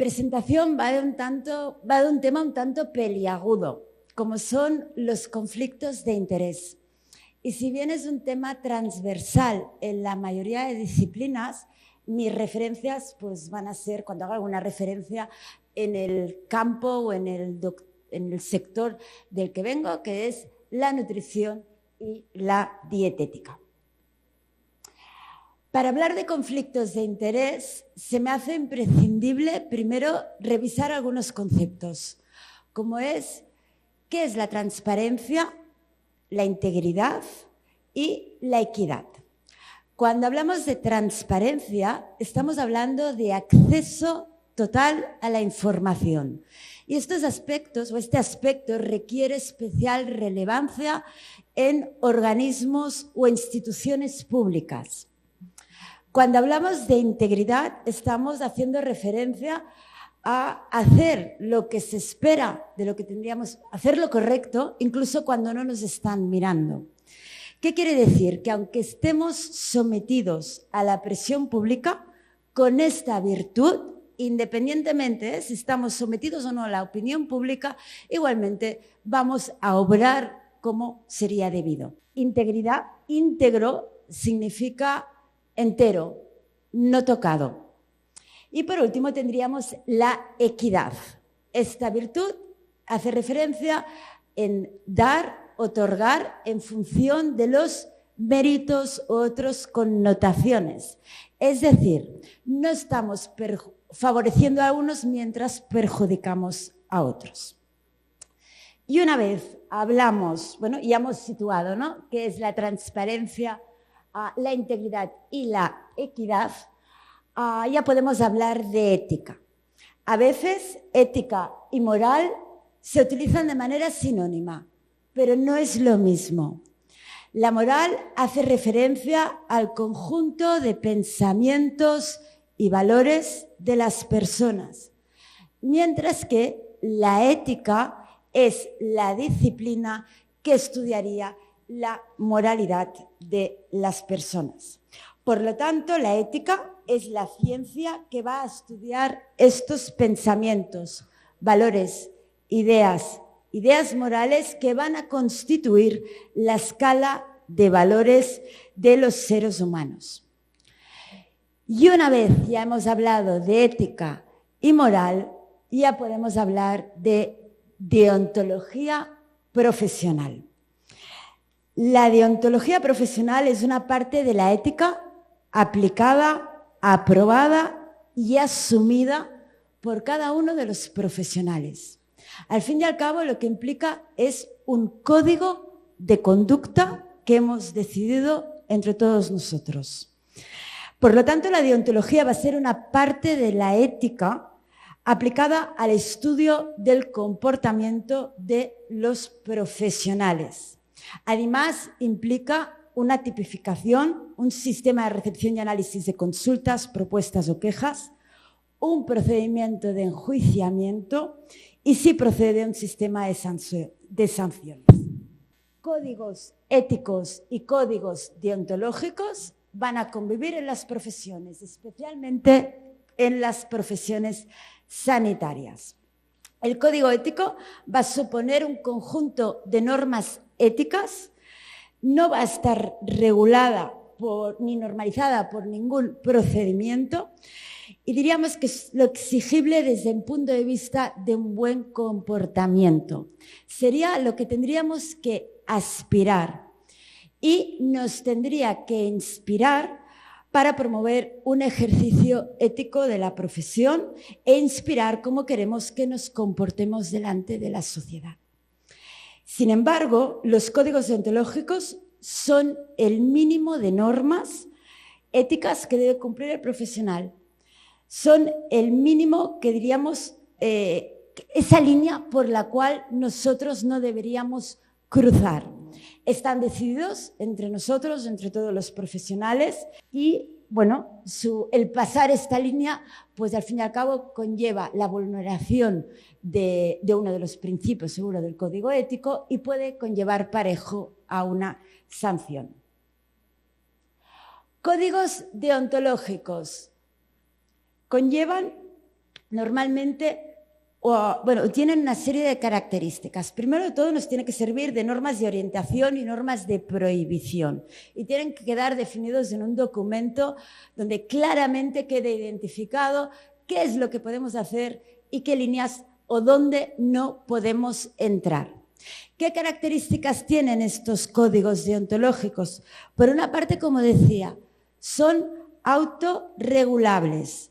presentación va de un tema un tanto peliagudo, como son los conflictos de interés. Y si bien es un tema transversal en la mayoría de disciplinas, mis referencias pues, van a ser, cuando haga alguna referencia, en el campo o en el sector del que vengo, que es la nutrición y la dietética. Para hablar de conflictos de interés, se me hace imprescindible primero revisar algunos conceptos, como es qué es la transparencia, la integridad y la equidad. Cuando hablamos de transparencia, estamos hablando de acceso total a la información. Y estos aspectos, o este aspecto, requiere especial relevancia en organismos o instituciones públicas. Cuando hablamos de integridad, estamos haciendo referencia a hacer lo que se espera de lo que tendríamos, hacer lo correcto, incluso cuando no nos están mirando. ¿Qué quiere decir? Que aunque estemos sometidos a la presión pública, con esta virtud, independientemente si estamos sometidos o no a la opinión pública, igualmente vamos a obrar como sería debido. Integridad, íntegro, significa entero, no tocado. Y por último tendríamos la equidad. Esta virtud hace referencia en dar, otorgar en función de los méritos u otras connotaciones. Es decir, no estamos favoreciendo a unos mientras perjudicamos a otros. Y una vez hablamos, bueno, ya hemos situado, ¿no?, qué es la transparencia, la integridad y la equidad, ya podemos hablar de ética. A veces ética y moral se utilizan de manera sinónima, pero no es lo mismo. La moral hace referencia al conjunto de pensamientos y valores de las personas, mientras que la ética es la disciplina que estudiaría la moralidad de las personas. Por lo tanto, la ética es la ciencia que va a estudiar estos pensamientos, valores, ideas morales que van a constituir la escala de valores de los seres humanos. Y una vez ya hemos hablado de ética y moral, ya podemos hablar de deontología profesional. La deontología profesional es una parte de la ética aplicada, aprobada y asumida por cada uno de los profesionales. Al fin y al cabo, lo que implica es un código de conducta que hemos decidido entre todos nosotros. Por lo tanto, la deontología va a ser una parte de la ética aplicada al estudio del comportamiento de los profesionales. Además, implica una tipificación, un sistema de recepción y análisis de consultas, propuestas o quejas, un procedimiento de enjuiciamiento y, si procede, un sistema de sanciones. Códigos éticos y códigos deontológicos van a convivir en las profesiones, especialmente en las profesiones sanitarias. El código ético va a suponer un conjunto de normas éticas, no va a estar regulada ni normalizada por ningún procedimiento y diríamos que es lo exigible desde el punto de vista de un buen comportamiento. Sería lo que tendríamos que aspirar y nos tendría que inspirar para promover un ejercicio ético de la profesión e inspirar cómo queremos que nos comportemos delante de la sociedad. Sin embargo, los códigos deontológicos son el mínimo de normas éticas que debe cumplir el profesional. Son el mínimo que diríamos, esa línea por la cual nosotros no deberíamos cruzar. Están decididos entre nosotros, entre todos los profesionales y, bueno, el pasar esta línea, pues al fin y al cabo conlleva la vulneración de uno de los principios, seguro, del código ético y puede conllevar parejo a una sanción. Códigos deontológicos conllevan normalmente tienen una serie de características. Primero de todo, nos tiene que servir de normas de orientación y normas de prohibición. Y tienen que quedar definidos en un documento donde claramente quede identificado qué es lo que podemos hacer y qué líneas o dónde no podemos entrar. ¿Qué características tienen estos códigos deontológicos? Por una parte, como decía, son autorregulables.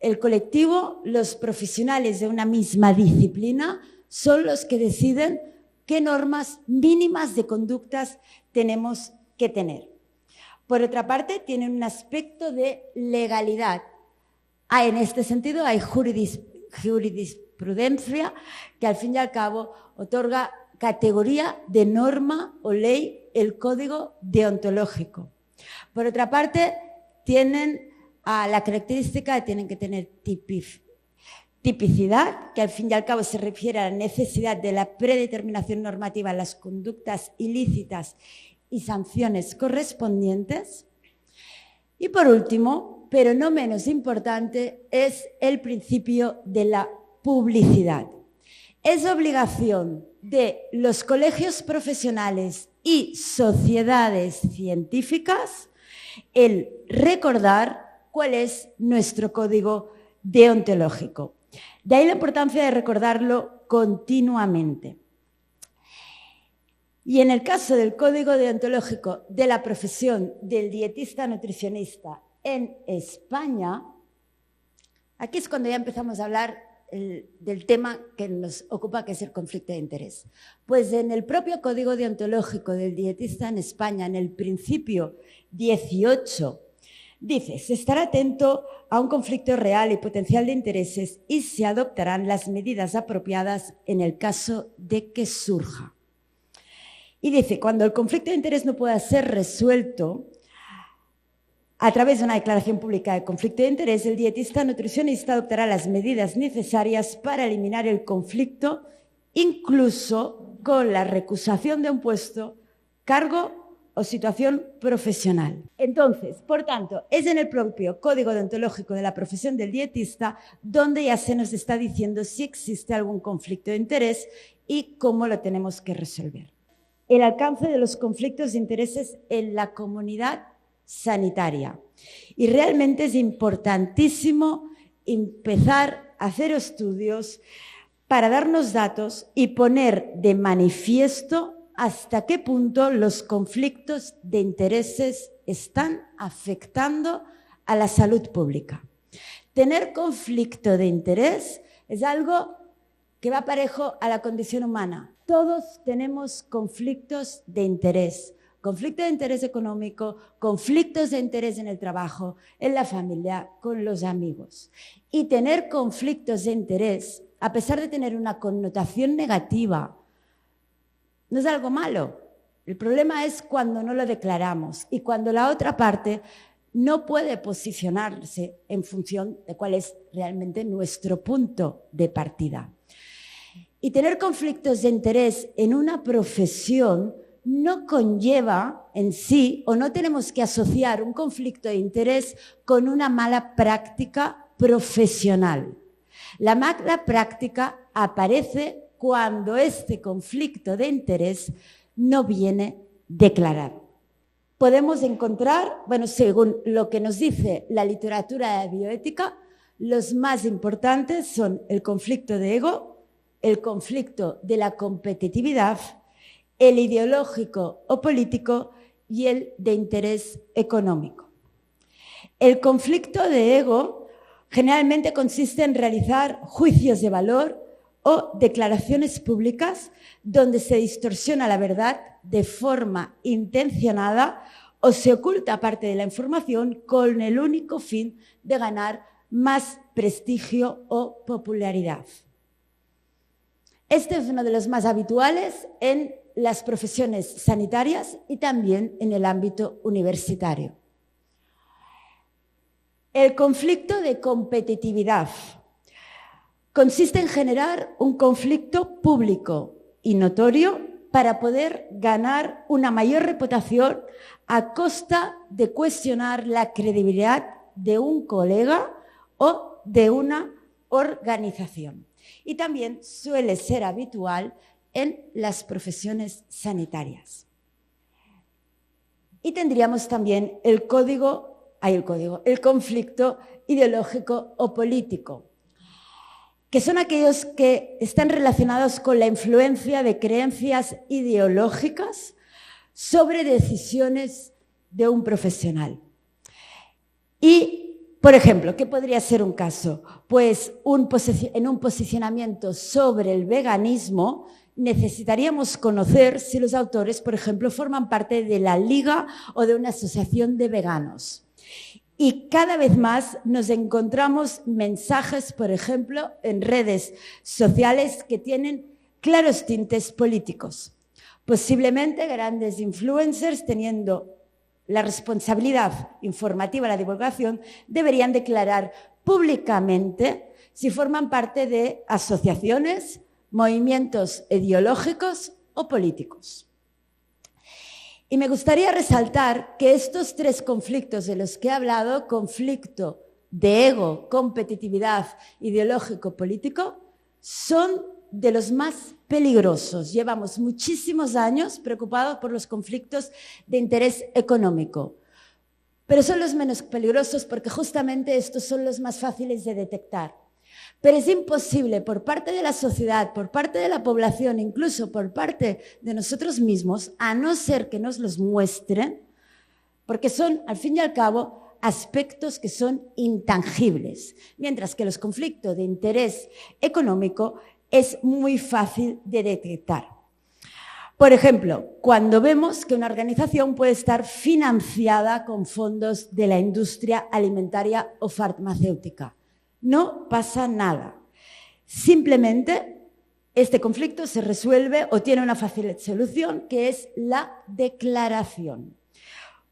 El colectivo, los profesionales de una misma disciplina, son los que deciden qué normas mínimas de conductas tenemos que tener. Por otra parte, tienen un aspecto de legalidad. En este sentido, hay jurisprudencia que al fin y al cabo otorga categoría de norma o ley el código deontológico. Por otra parte, tienen la característica de tienen que tener tipicidad, que al fin y al cabo se refiere a la necesidad de la predeterminación normativa en las conductas ilícitas y sanciones correspondientes. Y por último, pero no menos importante, es el principio de la publicidad. Es obligación de los colegios profesionales y sociedades científicas el recordar cuál es nuestro código deontológico. De ahí la importancia de recordarlo continuamente. Y en el caso del código deontológico de la profesión del dietista nutricionista en España, aquí es cuando ya empezamos a hablar del tema que nos ocupa, que es el conflicto de interés. Pues en el propio código deontológico del dietista en España, en el principio 18, dice: se estará atento a un conflicto real y potencial de intereses y se adoptarán las medidas apropiadas en el caso de que surja. Y dice, cuando el conflicto de interés no pueda ser resuelto a través de una declaración pública de conflicto de interés, el dietista nutricionista adoptará las medidas necesarias para eliminar el conflicto, incluso con la recusación de un puesto, cargo o situación profesional. Entonces, por tanto, es en el propio Código Deontológico de la Profesión del Dietista donde ya se nos está diciendo si existe algún conflicto de interés y cómo lo tenemos que resolver. El alcance de los conflictos de intereses en la comunidad sanitaria. Y realmente es importantísimo empezar a hacer estudios para darnos datos y poner de manifiesto hasta qué punto los conflictos de intereses están afectando a la salud pública. Tener conflicto de interés es algo que va parejo a la condición humana. Todos tenemos conflictos de interés. Conflicto de interés económico, conflictos de interés en el trabajo, en la familia, con los amigos. Y tener conflictos de interés, a pesar de tener una connotación negativa, no es algo malo. El problema es cuando no lo declaramos y cuando la otra parte no puede posicionarse en función de cuál es realmente nuestro punto de partida. Y tener conflictos de interés en una profesión no conlleva en sí, o no tenemos que asociar un conflicto de interés con una mala práctica profesional. La mala práctica aparece cuando este conflicto de interés no viene declarado. Podemos encontrar, según lo que nos dice la literatura de bioética, los más importantes son el conflicto de ego, el conflicto de la competitividad, el ideológico o político y el de interés económico. El conflicto de ego generalmente consiste en realizar juicios de valor o declaraciones públicas donde se distorsiona la verdad de forma intencionada o se oculta parte de la información con el único fin de ganar más prestigio o popularidad. Este es uno de los más habituales en las profesiones sanitarias y también en el ámbito universitario. El conflicto de competitividad consiste en generar un conflicto público y notorio para poder ganar una mayor reputación a costa de cuestionar la credibilidad de un colega o de una organización. Y también suele ser habitual en las profesiones sanitarias. Y tendríamos también el conflicto ideológico o político, que son aquellos que están relacionados con la influencia de creencias ideológicas sobre decisiones de un profesional. Y, por ejemplo, ¿qué podría ser un caso? Pues en un posicionamiento sobre el veganismo necesitaríamos conocer si los autores, por ejemplo, forman parte de la liga o de una asociación de veganos. Y cada vez más nos encontramos mensajes, por ejemplo, en redes sociales que tienen claros tintes políticos. Posiblemente grandes influencers, teniendo la responsabilidad informativa, la divulgación, deberían declarar públicamente si forman parte de asociaciones, movimientos ideológicos o políticos. Y me gustaría resaltar que estos tres conflictos de los que he hablado, conflicto de ego, competitividad, ideológico-político, son de los más peligrosos. Llevamos muchísimos años preocupados por los conflictos de interés económico, pero son los menos peligrosos porque justamente estos son los más fáciles de detectar. Pero es imposible por parte de la sociedad, por parte de la población, incluso por parte de nosotros mismos, a no ser que nos los muestren, porque son, al fin y al cabo, aspectos que son intangibles, mientras que los conflictos de interés económico es muy fácil de detectar. Por ejemplo, cuando vemos que una organización puede estar financiada con fondos de la industria alimentaria o farmacéutica. No pasa nada. Simplemente este conflicto se resuelve o tiene una fácil solución, que es la declaración.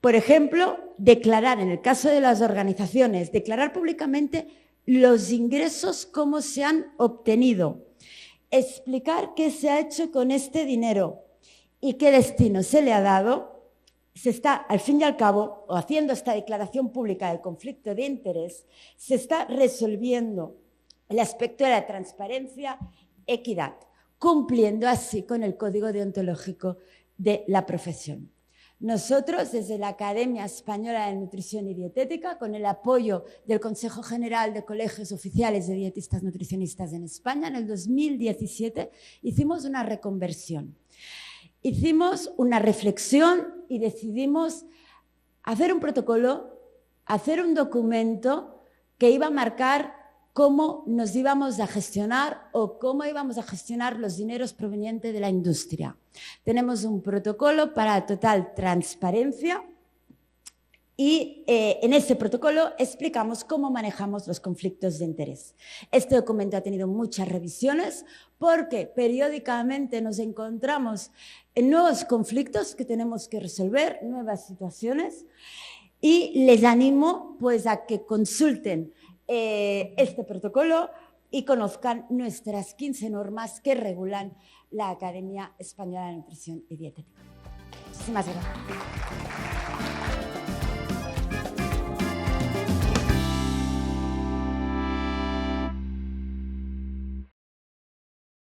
Por ejemplo, declarar, en el caso de las organizaciones, declarar públicamente los ingresos, cómo se han obtenido, explicar qué se ha hecho con este dinero y qué destino se le ha dado. Se está, al fin y al cabo, o haciendo esta declaración pública del conflicto de interés, se está resolviendo el aspecto de la transparencia, equidad, cumpliendo así con el código deontológico de la profesión. Nosotros, desde la Academia Española de Nutrición y Dietética, con el apoyo del Consejo General de Colegios Oficiales de Dietistas Nutricionistas en España, en el 2017 hicimos una reconversión. Hicimos una reflexión y decidimos hacer un protocolo, hacer un documento que iba a marcar cómo nos íbamos a gestionar o cómo íbamos a gestionar los dineros provenientes de la industria. Tenemos un protocolo para total transparencia y en ese protocolo explicamos cómo manejamos los conflictos de interés. Este documento ha tenido muchas revisiones porque periódicamente nos encontramos en nuevos conflictos que tenemos que resolver, nuevas situaciones, y les animo pues a que consulten este protocolo y conozcan nuestras 15 normas que regulan la Academia Española de Nutrición y Dietética. Muchísimas gracias.